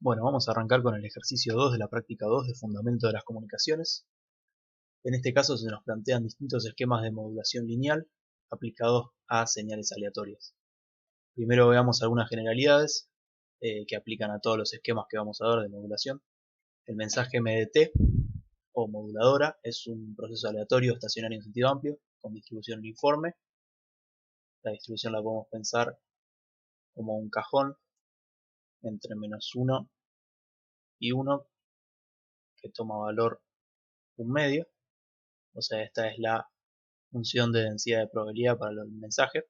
Bueno, vamos a arrancar con el ejercicio 2 de la práctica 2 de Fundamento de las Comunicaciones. En este caso se nos plantean distintos esquemas de modulación lineal aplicados a señales aleatorias. Primero veamos algunas generalidades que aplican a todos los esquemas que vamos a ver de modulación. El mensaje MDT o moduladora es un proceso aleatorio estacionario en sentido amplio con distribución uniforme. La distribución la podemos pensar como un cajón entre -1 y 1 que toma valor un medio. O sea, esta es la función de densidad de probabilidad para el mensaje.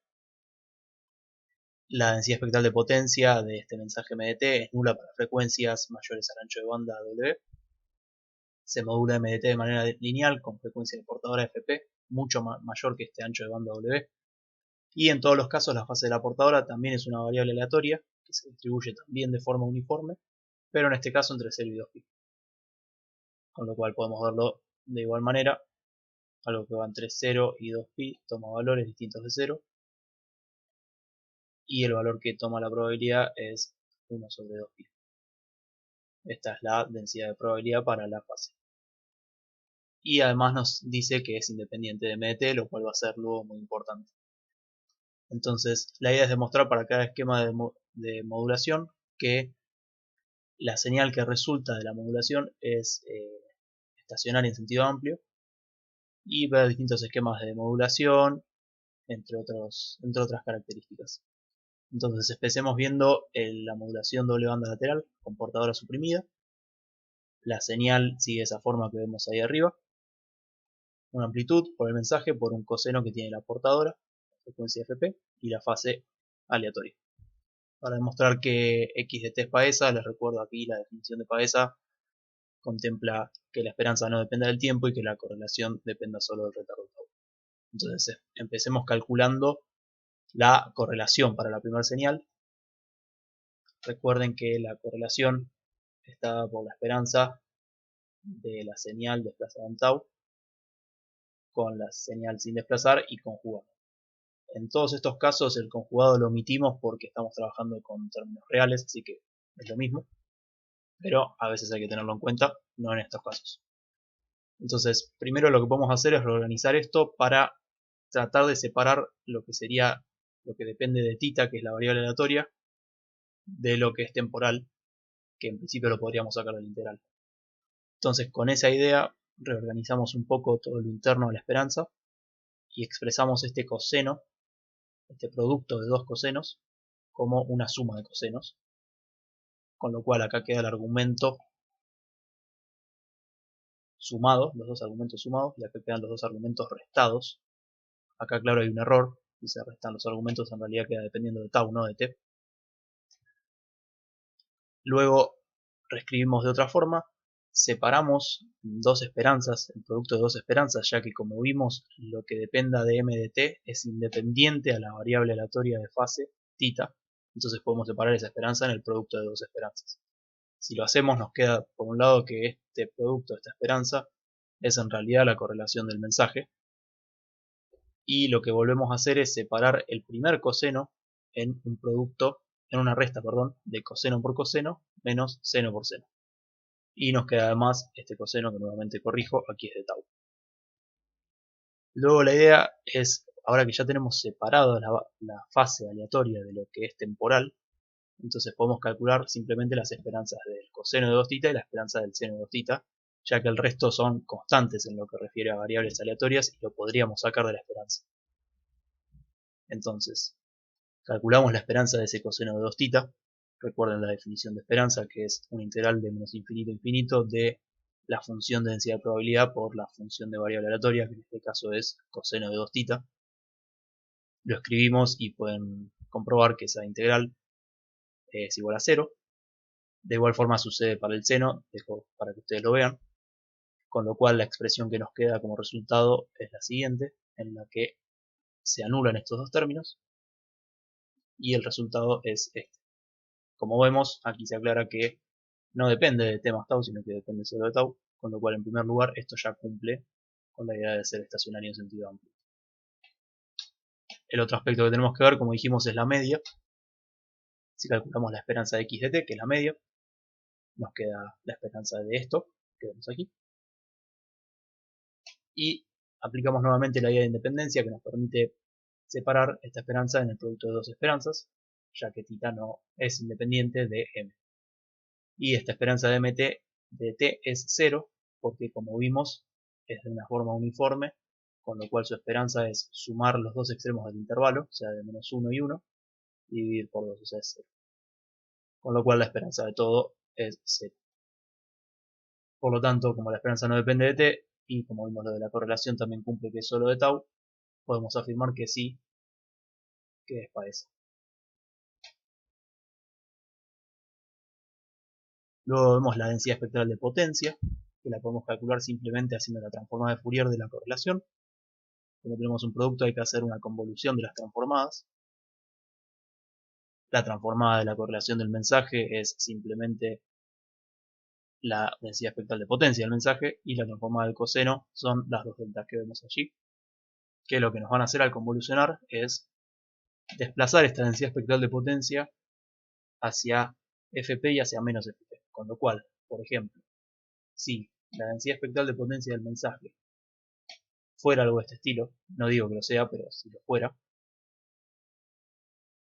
La densidad espectral de potencia de este mensaje MDT es nula para frecuencias mayores al ancho de banda W. Se modula MDT de manera lineal con frecuencia de portadora FP mucho mayor que este ancho de banda W. Y en todos los casos la fase de la portadora también es una variable aleatoria que se distribuye también de forma uniforme, pero en este caso entre 0 y 2π. Con lo cual podemos verlo de igual manera. Algo que va entre 0 y 2π toma valores distintos de 0. Y el valor que toma la probabilidad es 1 sobre 2π. Esta es la densidad de probabilidad para la fase. Y además nos dice que es independiente de MDT, lo cual va a ser luego muy importante. Entonces, la idea es demostrar para cada esquema de modulación que la señal que resulta de la modulación es estacionaria en sentido amplio y ver distintos esquemas de modulación, entre otras características. Entonces empecemos viendo la modulación doble banda lateral con portadora suprimida. La señal sigue esa forma que vemos ahí arriba. Una amplitud por el mensaje por un coseno que tiene la portadora, frecuencia FP, y la fase aleatoria. Para demostrar que x de t es Paesa, les recuerdo aquí la definición de Paesa contempla que la esperanza no dependa del tiempo y que la correlación dependa solo del retardo tau. Entonces empecemos calculando la correlación para la primera señal. Recuerden que la correlación está dada por la esperanza de la señal desplazada en tau con la señal sin desplazar y conjugada. En todos estos casos el conjugado lo omitimos porque estamos trabajando con términos reales, así que es lo mismo, pero a veces hay que tenerlo en cuenta, no en estos casos. Entonces, primero lo que podemos hacer es reorganizar esto para tratar de separar lo que sería lo que depende de θ, que es la variable aleatoria, de lo que es temporal, que en principio lo podríamos sacar del integral. Entonces, con esa idea, reorganizamos un poco todo lo interno de la esperanza y expresamos este coseno, este producto de dos cosenos, como una suma de cosenos. Con lo cual acá queda el argumento sumado, los dos argumentos sumados, y acá quedan los dos argumentos restados. Acá claro hay un error, si se restan los argumentos en realidad queda dependiendo de tau, no de t. Luego reescribimos de otra forma, separamos dos esperanzas, el producto de dos esperanzas, ya que como vimos lo que dependa de m de t es independiente a la variable aleatoria de fase θ, entonces podemos separar esa esperanza en el producto de dos esperanzas. Si lo hacemos nos queda por un lado que este producto, esta esperanza, es en realidad la correlación del mensaje. Y lo que volvemos a hacer es separar el primer coseno en un producto, en una resta, perdón, de coseno por coseno menos seno por seno. Y nos queda además este coseno que nuevamente corrijo, aquí es de tau. Luego la idea es, ahora que ya tenemos separado la fase aleatoria de lo que es temporal, entonces podemos calcular simplemente las esperanzas del coseno de 2θ y la esperanza del seno de 2θ, ya que el resto son constantes en lo que refiere a variables aleatorias y lo podríamos sacar de la esperanza. Entonces, calculamos la esperanza de ese coseno de 2θ. Recuerden la definición de esperanza, que es una integral de menos infinito a infinito de la función de densidad de probabilidad por la función de variable aleatoria, que en este caso es coseno de 2θ. Lo escribimos y pueden comprobar que esa integral es igual a 0. De igual forma sucede para el seno, dejo para que ustedes lo vean. Con lo cual la expresión que nos queda como resultado es la siguiente, en la que se anulan estos dos términos y el resultado es este. Como vemos, aquí se aclara que no depende de t más tau, sino que depende solo de tau, con lo cual en primer lugar esto ya cumple con la idea de ser estacionario en sentido amplio. El otro aspecto que tenemos que ver, como dijimos, es la media. Si calculamos la esperanza de x de t, que es la media, nos queda la esperanza de esto, que vemos aquí. Y aplicamos nuevamente la idea de independencia que nos permite separar esta esperanza en el producto de dos esperanzas, ya que θ no es independiente de m. Y esta esperanza de mt de t es 0, porque como vimos es de una forma uniforme, con lo cual su esperanza es sumar los dos extremos del intervalo, o sea de menos 1 y 1, y dividir por 2, o sea es 0. Con lo cual la esperanza de todo es 0. Por lo tanto, como la esperanza no depende de t, y como vimos lo de la correlación también cumple que es solo de tau, podemos afirmar que sí, que es para eso. Luego vemos la densidad espectral de potencia, que la podemos calcular simplemente haciendo la transformada de Fourier de la correlación. Como tenemos un producto hay que hacer una convolución de las transformadas. La transformada de la correlación del mensaje es simplemente la densidad espectral de potencia del mensaje, y la transformada del coseno son las dos deltas que vemos allí, que lo que nos van a hacer al convolucionar es desplazar esta densidad espectral de potencia hacia fp y hacia menos fp, con lo cual, por ejemplo, si la densidad espectral de potencia del mensaje fuera algo de este estilo, no digo que lo sea, pero si lo fuera,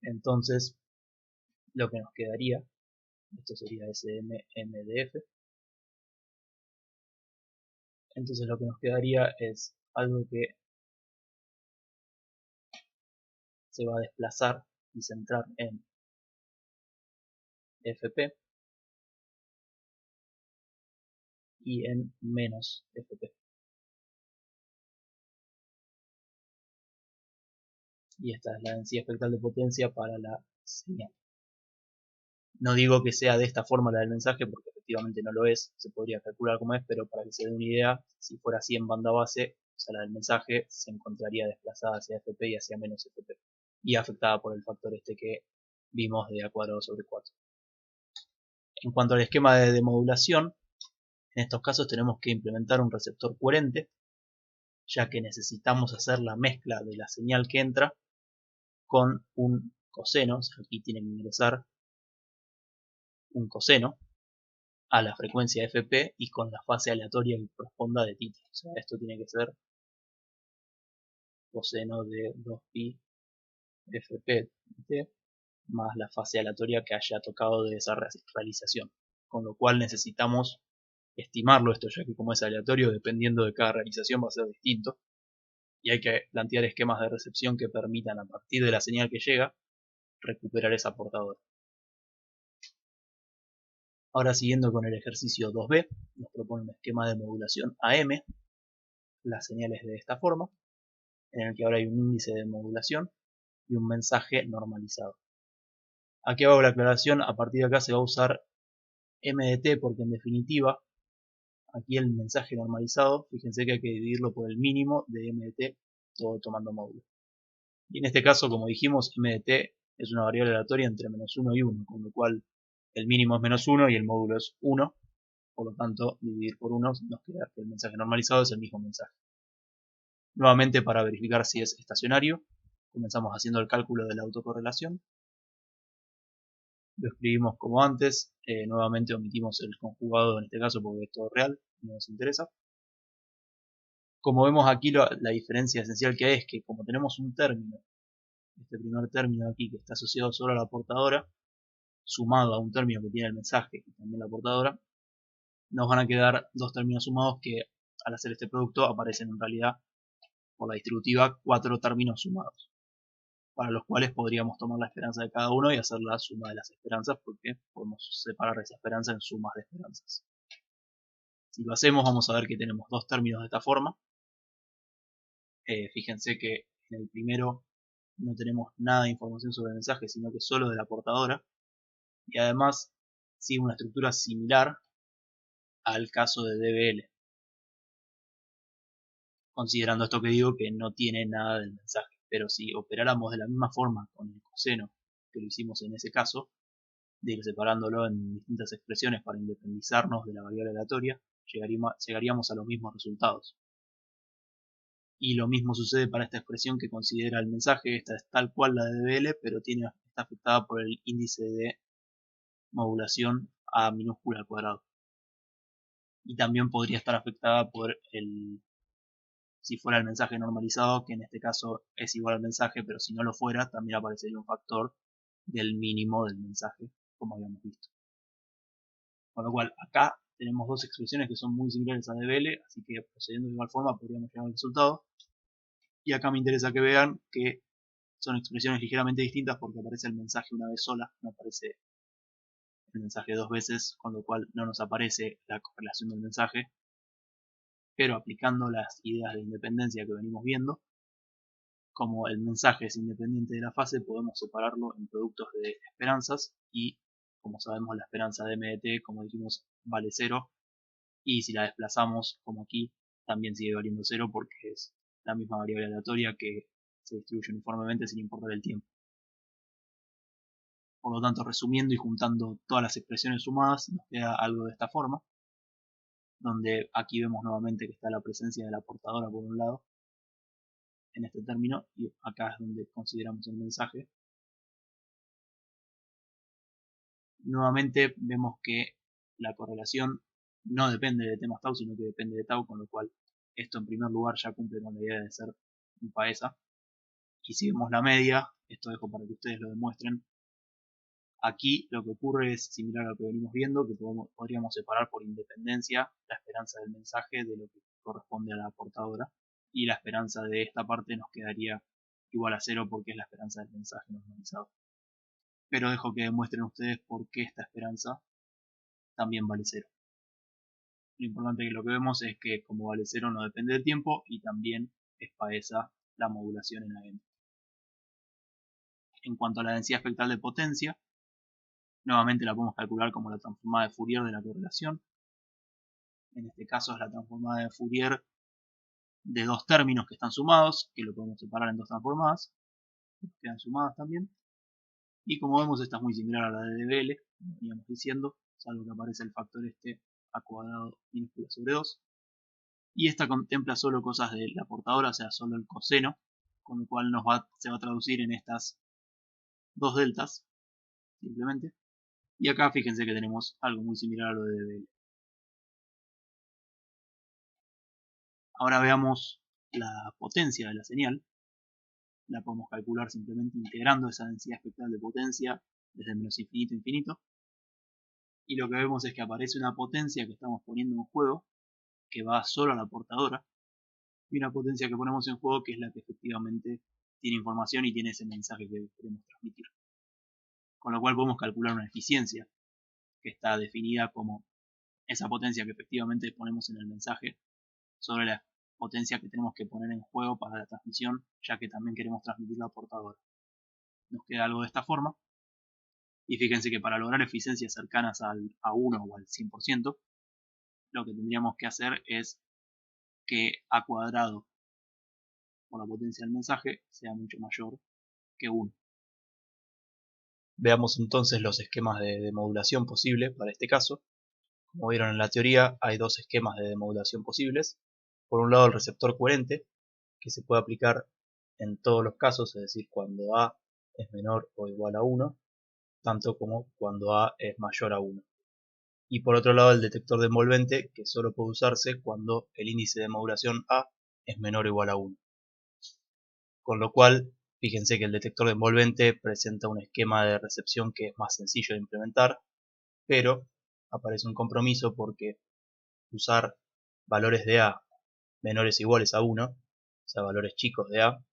entonces lo que nos quedaría, esto sería SMMDF, entonces lo que nos quedaría es algo que se va a desplazar y centrar en FP y en menos FP. Y esta es la densidad espectral de potencia para la señal. No digo que sea de esta forma la del mensaje, porque efectivamente no lo es, se podría calcular como es, pero para que se dé una idea, si fuera así en banda base, o sea, la del mensaje se encontraría desplazada hacia FP y hacia menos FP, y afectada por el factor este que vimos de A² sobre 4. En cuanto al esquema de demodulación, en estos casos tenemos que implementar un receptor coherente, ya que necesitamos hacer la mezcla de la señal que entra con un coseno, o sea, aquí tiene que ingresar un coseno a la frecuencia fp y con la fase aleatoria que corresponda de θ. O sea, esto tiene que ser coseno de 2pi fp t más la fase aleatoria que haya tocado de esa realización. Con lo cual necesitamos estimarlo esto, ya que como es aleatorio, dependiendo de cada realización va a ser distinto. Y hay que plantear esquemas de recepción que permitan, a partir de la señal que llega, recuperar esa portadora. Ahora, siguiendo con el ejercicio 2b, nos propone un esquema de modulación AM, las señales de esta forma, en el que ahora hay un índice de modulación y un mensaje normalizado. Aquí hago la aclaración, a partir de acá se va a usar MDT porque en definitiva, aquí el mensaje normalizado, fíjense que hay que dividirlo por el mínimo de MDT, todo tomando módulo. Y en este caso, como dijimos, MDT es una variable aleatoria entre menos 1 y 1, con lo cual el mínimo es menos 1 y el módulo es 1, por lo tanto, dividir por 1 nos queda que el mensaje normalizado es el mismo mensaje. Nuevamente, para verificar si es estacionario, comenzamos haciendo el cálculo de la autocorrelación. Lo escribimos como antes, nuevamente omitimos el conjugado en este caso porque es todo real, no nos interesa. Como vemos aquí, la diferencia esencial que hay es que como tenemos un término, este primer término aquí que está asociado solo a la portadora, sumado a un término que tiene el mensaje y también la portadora, nos van a quedar dos términos sumados que al hacer este producto aparecen en realidad por la distributiva 4 términos sumados, para los cuales podríamos tomar la esperanza de cada uno y hacer la suma de las esperanzas, porque podemos separar esa esperanza en sumas de esperanzas. Si lo hacemos vamos a ver que tenemos dos términos de esta forma. Fíjense que en el primero no tenemos nada de información sobre el mensaje, sino que solo de la portadora, y además sigue una estructura similar al caso de DBL, considerando esto que digo que no tiene nada del mensaje. Pero si operáramos de la misma forma con el coseno que lo hicimos en ese caso, de ir separándolo en distintas expresiones para independizarnos de la variable aleatoria, llegaríamos a los mismos resultados. Y lo mismo sucede para esta expresión que considera el mensaje. Esta es tal cual la de DBL, pero está afectada por el índice de modulación A minúscula al cuadrado. Y también podría estar afectada por si fuera el mensaje normalizado, que en este caso es igual al mensaje, pero si no lo fuera, también aparecería un factor del mínimo del mensaje, como habíamos visto. Con lo cual, acá tenemos dos expresiones que son muy similares a DBL, así que procediendo de igual forma podríamos llegar al resultado. Y acá me interesa que vean que son expresiones ligeramente distintas porque aparece el mensaje una vez sola, no aparece el mensaje dos veces, con lo cual no nos aparece la correlación del mensaje. Pero aplicando las ideas de independencia que venimos viendo, como el mensaje es independiente de la fase, podemos separarlo en productos de esperanzas y, como sabemos, la esperanza de m de t, como dijimos, vale 0, y si la desplazamos, como aquí, también sigue valiendo 0 porque es la misma variable aleatoria que se distribuye uniformemente sin importar el tiempo. Por lo tanto, resumiendo y juntando todas las expresiones sumadas, nos queda algo de esta forma, donde aquí vemos nuevamente que está la presencia de la portadora por un lado, en este término, y acá es donde consideramos el mensaje. Nuevamente vemos que la correlación no depende de t más tau, sino que depende de tau, con lo cual esto en primer lugar ya cumple con la idea de ser un paesa. Y si vemos la media, esto dejo para que ustedes lo demuestren, aquí lo que ocurre es similar a lo que venimos viendo, que podríamos separar por independencia la esperanza del mensaje de lo que corresponde a la portadora, y la esperanza de esta parte nos quedaría igual a 0 porque es la esperanza del mensaje normalizado. Pero dejo que demuestren ustedes por qué esta esperanza también vale 0. Lo importante que lo que vemos es que como vale 0 no depende del tiempo y también es paesa la modulación en AM. En cuanto a la densidad espectral de potencia, nuevamente la podemos calcular como la transformada de Fourier de la correlación. En este caso es la transformada de Fourier de dos términos que están sumados, que lo podemos separar en dos transformadas, que quedan sumadas también. Y como vemos, esta es muy similar a la de DBL, como veníamos diciendo, salvo que aparece el factor este a cuadrado minúscula sobre 2. Y esta contempla solo cosas de la portadora, o sea, solo el coseno, con lo cual se va a traducir en estas dos deltas, simplemente. Y acá fíjense que tenemos algo muy similar a lo de DBL. Ahora veamos la potencia de la señal. La podemos calcular simplemente integrando esa densidad espectral de potencia desde menos infinito a infinito. Y lo que vemos es que aparece una potencia que estamos poniendo en juego, que va solo a la portadora, y una potencia que ponemos en juego que es la que efectivamente tiene información y tiene ese mensaje que queremos transmitir. Con lo cual podemos calcular una eficiencia que está definida como esa potencia que efectivamente ponemos en el mensaje sobre la potencia que tenemos que poner en juego para la transmisión, ya que también queremos transmitir la portadora. Nos queda algo de esta forma. Y fíjense que para lograr eficiencias cercanas a 1 o al 100%, lo que tendríamos que hacer es que a cuadrado por la potencia del mensaje sea mucho mayor que 1. Veamos entonces los esquemas de demodulación posible para este caso. Como vieron en la teoría, hay dos esquemas de demodulación posibles. Por un lado, el receptor coherente, que se puede aplicar en todos los casos, es decir, cuando A es menor o igual a 1, tanto como cuando A es mayor a 1. Y por otro lado, el detector de envolvente, que solo puede usarse cuando el índice de modulación A es menor o igual a 1. Con lo cual, fíjense que el detector de envolvente presenta un esquema de recepción que es más sencillo de implementar, pero aparece un compromiso porque usar valores de A menores o iguales a 1, o sea, valores chicos de A,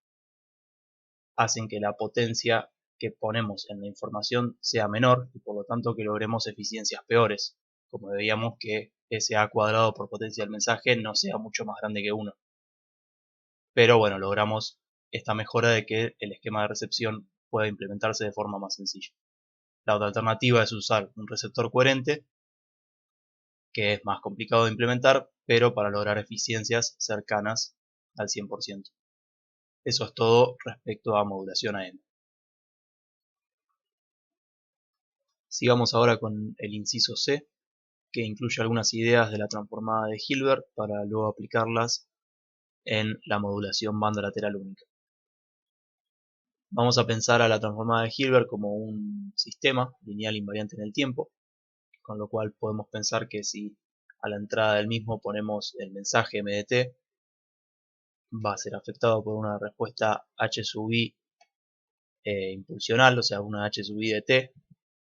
hacen que la potencia que ponemos en la información sea menor y por lo tanto que logremos eficiencias peores, como veíamos que ese A cuadrado por potencia del mensaje no sea mucho más grande que 1. Pero bueno, logramos esta mejora de que el esquema de recepción pueda implementarse de forma más sencilla. La otra alternativa es usar un receptor coherente, que es más complicado de implementar, pero para lograr eficiencias cercanas al 100%. Eso es todo respecto a modulación AM. Sigamos ahora con el inciso C, que incluye algunas ideas de la transformada de Hilbert para luego aplicarlas en la modulación banda lateral única. Vamos a pensar a la transformada de Hilbert como un sistema lineal invariante en el tiempo, con lo cual podemos pensar que si a la entrada del mismo ponemos el mensaje MDT, va a ser afectado por una respuesta H sub i impulsional, o sea, una H sub i de t,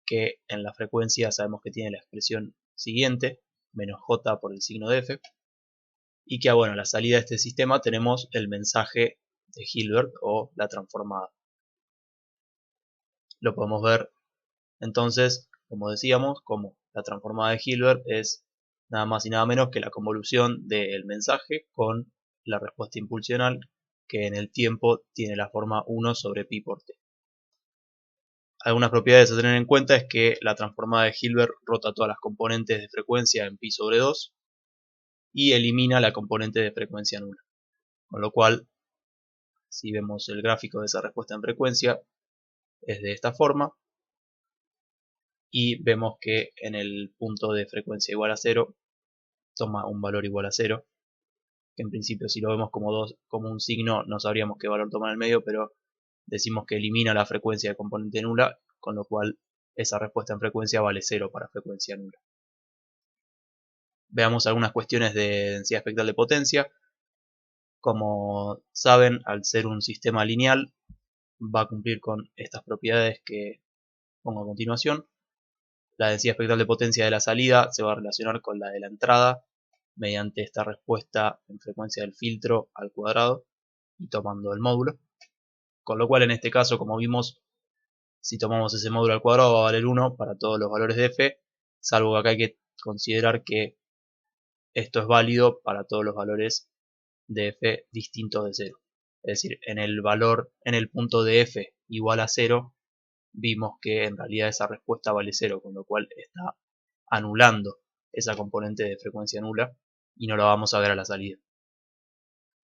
que en la frecuencia sabemos que tiene la expresión siguiente, menos j por el signo de f, y que bueno, a la salida de este sistema tenemos el mensaje de Hilbert o la transformada. Lo podemos ver entonces, como decíamos, como la transformada de Hilbert es nada más y nada menos que la convolución del mensaje con la respuesta impulsional, que en el tiempo tiene la forma 1 sobre pi por t. Algunas propiedades a tener en cuenta es que la transformada de Hilbert rota todas las componentes de frecuencia en pi sobre 2 y elimina la componente de frecuencia nula. Con lo cual, si vemos el gráfico de esa respuesta en frecuencia, es de esta forma. Y vemos que en el punto de frecuencia igual a 0 toma un valor igual a 0, que en principio si lo vemos como un signo no sabríamos qué valor toma en el medio, pero decimos que elimina la frecuencia de componente nula, con lo cual esa respuesta en frecuencia vale 0 para frecuencia nula. Veamos algunas cuestiones de densidad espectral de potencia. Como saben, al ser un sistema lineal, va a cumplir con estas propiedades que pongo a continuación. La densidad espectral de potencia de la salida se va a relacionar con la de la entrada mediante esta respuesta en frecuencia del filtro al cuadrado y tomando el módulo. Con lo cual en este caso, como vimos, si tomamos ese módulo al cuadrado va a valer 1 para todos los valores de f, salvo que acá hay que considerar que esto es válido para todos los valores de f distintos de 0. Es decir, en el punto de f igual a 0, vimos que en realidad esa respuesta vale 0, con lo cual está anulando esa componente de frecuencia nula y no la vamos a ver a la salida.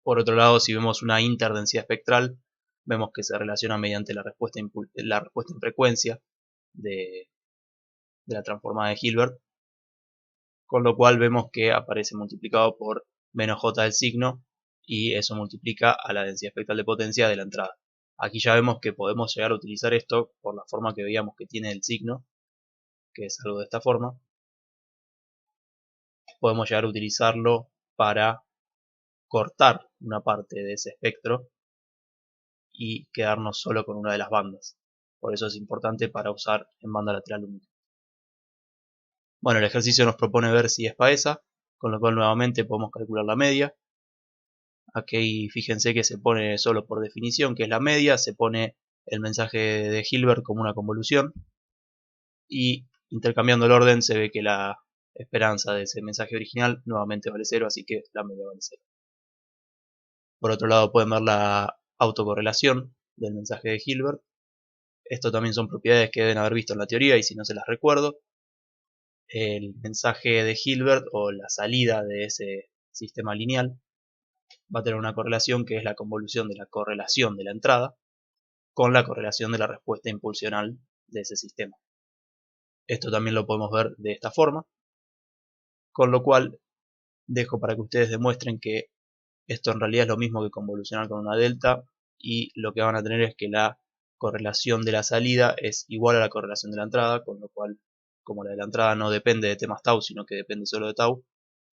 Por otro lado, si vemos una interdensidad espectral, vemos que se relaciona mediante la respuesta en frecuencia de la transformada de Hilbert, con lo cual vemos que aparece multiplicado por menos j del signo y eso multiplica a la densidad espectral de potencia de la entrada. Aquí ya vemos que podemos llegar a utilizar esto por la forma que veíamos que tiene el signo, que es algo de esta forma. Podemos llegar a utilizarlo para cortar una parte de ese espectro y quedarnos solo con una de las bandas. Por eso es importante para usar en banda lateral única. Bueno, el ejercicio nos propone ver si es paesa, con lo cual nuevamente podemos calcular la media. Aquí fíjense que se pone solo por definición, que es la media, se pone el mensaje de Hilbert como una convolución y intercambiando el orden se ve que la esperanza de ese mensaje original nuevamente vale 0, así que la media vale 0. Por otro lado pueden ver la autocorrelación del mensaje de Hilbert. Esto también son propiedades que deben haber visto en la teoría y si no se las recuerdo. El mensaje de Hilbert o la salida de ese sistema lineal va a tener una correlación que es la convolución de la correlación de la entrada con la correlación de la respuesta impulsional de ese sistema. Esto también lo podemos ver de esta forma, con lo cual dejo para que ustedes demuestren que esto en realidad es lo mismo que convolucionar con una delta y lo que van a tener es que la correlación de la salida es igual a la correlación de la entrada, con lo cual como la de la entrada no depende de t más tau, sino que depende solo de tau,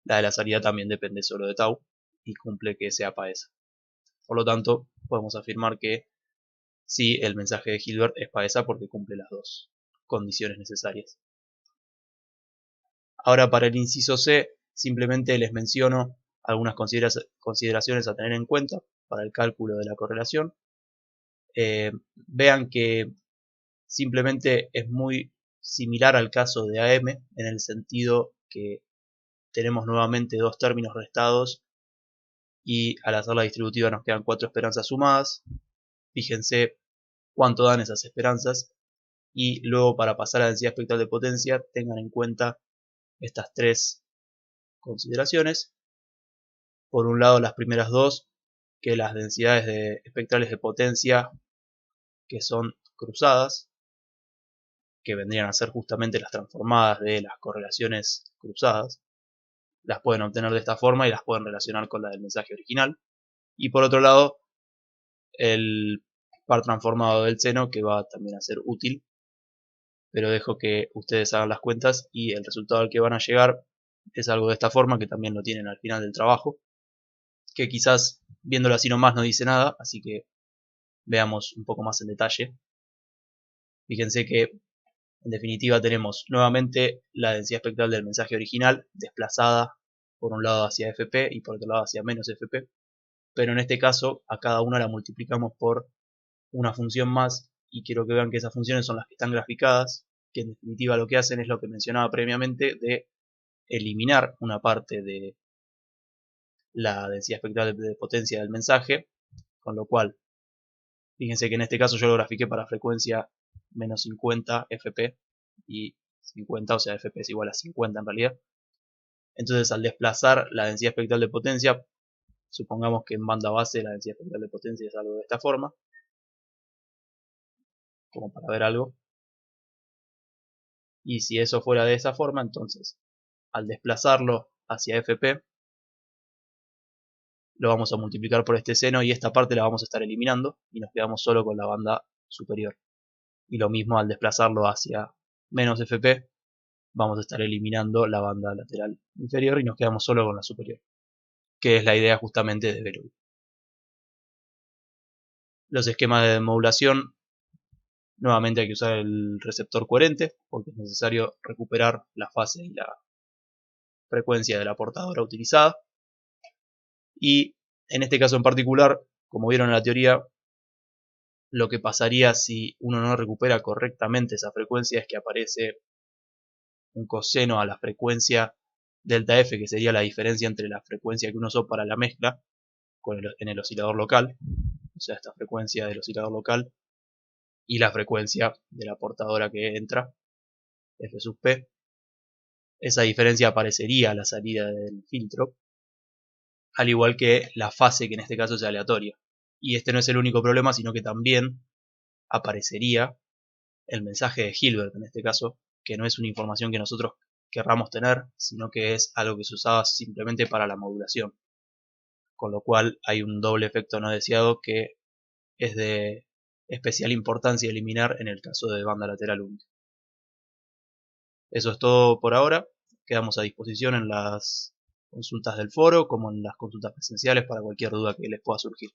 la de la salida también depende solo de tau y cumple que sea paesa. Por lo tanto, podemos afirmar que sí, el mensaje de Hilbert es paesa porque cumple las dos condiciones necesarias. Ahora para el inciso C, simplemente les menciono algunas consideraciones a tener en cuenta para el cálculo de la correlación. Vean que simplemente es muy similar al caso de AM en el sentido que tenemos nuevamente dos términos restados y al hacer la distributiva nos quedan 4 esperanzas sumadas. Fíjense cuánto dan esas esperanzas y luego para pasar a la densidad espectral de potencia tengan en cuenta estas 3 consideraciones. Por un lado las primeras dos, que las densidades espectrales de potencia que son cruzadas, que vendrían a ser justamente las transformadas de las correlaciones cruzadas, las pueden obtener de esta forma y las pueden relacionar con la del mensaje original. Y por otro lado, el par transformado del seno, que va también a ser útil pero dejo que ustedes hagan las cuentas y el resultado al que van a llegar es algo de esta forma, que también lo tienen al final del trabajo, que quizás viéndolo así nomás no dice nada, así que veamos un poco más en detalle. Fíjense que en definitiva tenemos nuevamente la densidad espectral del mensaje original desplazada por un lado hacia FP y por otro lado hacia menos FP, pero en este caso a cada una la multiplicamos por una función más y quiero que vean que esas funciones son las que están graficadas, que en definitiva lo que hacen es lo que mencionaba previamente de eliminar una parte de la densidad espectral de potencia del mensaje, con lo cual fíjense que en este caso yo lo grafiqué para frecuencia menos 50 fp y 50, o sea fp es igual a 50 en realidad. Entonces al desplazar la densidad espectral de potencia, supongamos que en banda base la densidad espectral de potencia es algo de esta forma, como para ver algo. Y si eso fuera de esa forma, entonces al desplazarlo hacia fp, lo vamos a multiplicar por este seno y esta parte la vamos a estar eliminando y nos quedamos solo con la banda superior. Y lo mismo al desplazarlo hacia menos fp, vamos a estar eliminando la banda lateral inferior y nos quedamos solo con la superior, que es la idea justamente de Bernoulli. Los esquemas de modulación, nuevamente hay que usar el receptor coherente, porque es necesario recuperar la fase y la frecuencia de la portadora utilizada. Y en este caso en particular, como vieron en la teoría, lo que pasaría si uno no recupera correctamente esa frecuencia es que aparece un coseno a la frecuencia delta F, que sería la diferencia entre la frecuencia que uno usó para la mezcla en el oscilador local, o sea, esta frecuencia del oscilador local, y la frecuencia de la portadora que entra, F sub P. Esa diferencia aparecería a la salida del filtro, al igual que la fase, que en este caso es aleatoria. Y este no es el único problema, sino que también aparecería el mensaje de Hilbert, en este caso, que no es una información que nosotros querramos tener, sino que es algo que se usaba simplemente para la modulación. Con lo cual hay un doble efecto no deseado que es de especial importancia eliminar en el caso de banda lateral única. Eso es todo por ahora. Quedamos a disposición en las consultas del foro como en las consultas presenciales para cualquier duda que les pueda surgir.